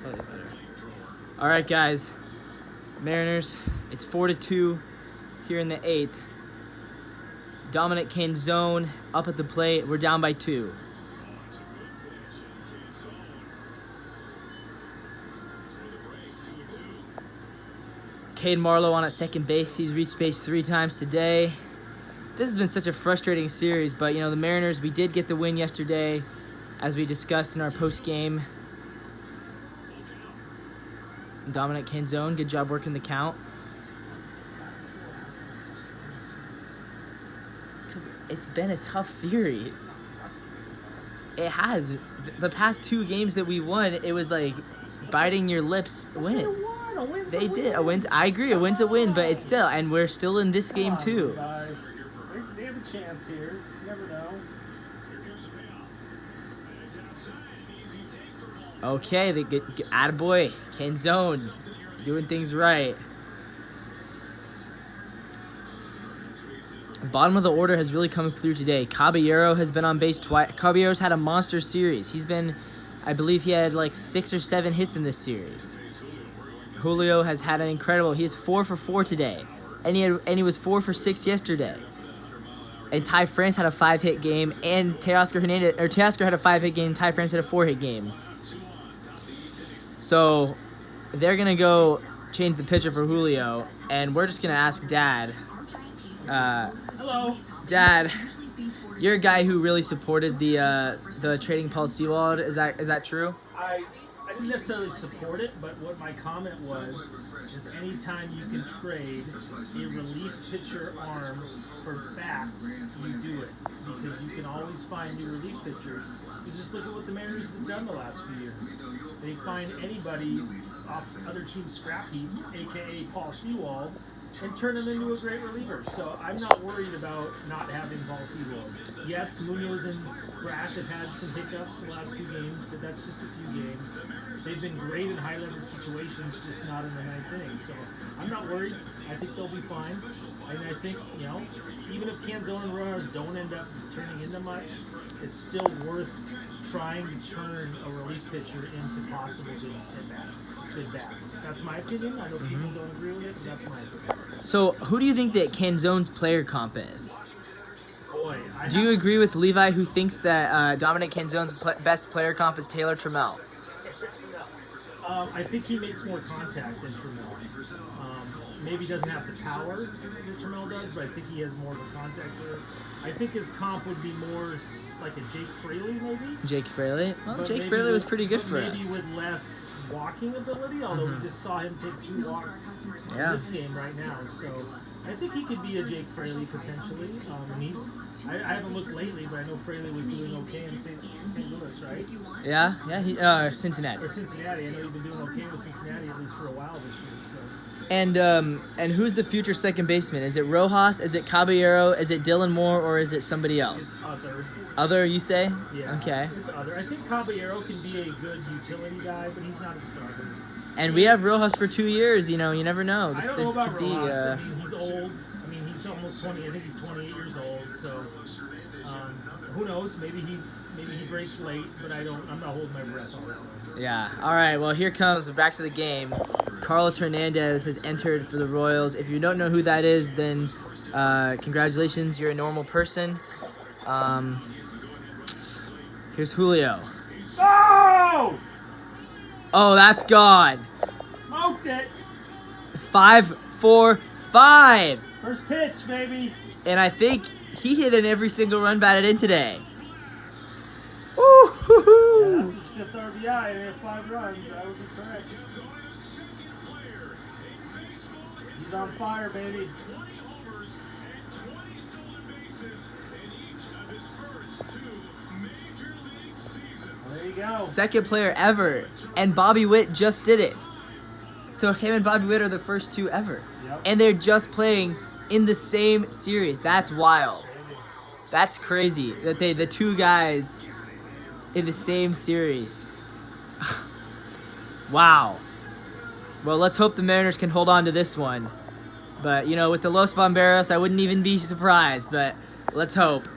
slightly better. All right, guys. Mariners, it's 4-2 here in the 8th. Dominic Canzone up at the plate. We're down by 2. Cade Marlowe on at second base. He's reached base 3 times today. This has been such a frustrating series, but, the Mariners, we did get the win yesterday, as we discussed in our post-game. Dominic Canzone, good job working the count. Because it's been a tough series. It has. The past 2 games that we won, it was like biting your lips win. They did. A win. I agree. A win's a win, but it's still, and we're still in this game too. They have a chance here. You never know. Okay, they get attaboy, Canzone, doing things right. The bottom of the order has really come through today. Caballero has been on base twice. Caballero's had a monster series. He's been, I believe he had like 6 or 7 hits in this series. Julio has had an incredible. He is 4 for 4 today, and he was 4 for 6 yesterday. And Ty France had a 5-hit game, and Teoscar had a 5-hit game. Ty France had a 4-hit game. So they're gonna go change the pitcher for Julio, and we're just gonna ask Dad. Hello, Dad. You're a guy who really supported the trading Paul Sewald. Is that true? I didn't necessarily support it, but what my comment was is anytime you can trade a relief pitcher arm for bats, you do it. Because you can always find new relief pitchers. You just look at what the Mariners have done the last few years. They find anybody off other teams' scrap heaps, a.k.a. Paul Sewald, and turn him into a great reliever. So I'm not worried about not having Paul Sewald. Yes, Munoz and Brash have had some hiccups the last few games, but that's just a few games. They've been great in high-leverage situations, just not in the 9th inning. So I'm not worried. I think they'll be fine. And I think, even if Canzone and Rojas don't end up turning into much, it's still worth trying to turn a relief pitcher into possible good bats. That's my opinion. I know people don't agree with it, but that's my opinion. So who do you think that Canzone's player comp is? Boy, Do you agree with Levi, who thinks that Dominic Canzone's best player comp is Taylor Trammell? I think he makes more contact than Trammell. Maybe doesn't have the power that Trammell does, but I think he has more of a contact there. I think his comp would be more like a Jake Fraley, maybe. Jake Fraley? Well, But Jake maybe Fraley was with- pretty good but for maybe us. with less walking ability, although we just saw him take 2 walks in this game right now. So I think he could be a Jake Fraley potentially. And I haven't looked lately, but I know Fraley was doing okay in St. Louis, right? Yeah, Cincinnati. Or Cincinnati. I know he's been doing okay with Cincinnati at least for a while this year. So. And who's the future second baseman? Is it Rojas? Is it Caballero? Is it Dylan Moore? Or is it somebody else? It's other. Other, you say? Yeah. Okay. It's other. I think Caballero can be a good utility guy, but he's not a starter. And we have Rojas for 2 years. You never know. I don't know about could be. Rojas. I mean, he's old. I mean, he's almost 20. I think he's 28 years old. So, who knows? Maybe he breaks late, but I'm not holding my breath on that one. Yeah. All right. Well, here comes back to the game. Carlos Hernandez has entered for the Royals. If you don't know who that is, then congratulations. You're a normal person. Here's Julio. Oh! Oh, that's gone. Smoked it. 5-4-5. First pitch, baby. And I think he hit in every single run batted in today. Ooh, Yeah, that's his 5th RBI, and he had 5 runs. That was correct. He's on fire, baby. Well, there you go. Second player ever. And Bobby Witt just did it. So him and Bobby Witt are the first 2 ever. Yep. And they're just playing in the same series. That's wild. That's crazy that the 2 guys in the same series. Wow. Well, let's hope the Mariners can hold on to this one. But, with the Los Bomberos, I wouldn't even be surprised. But let's hope.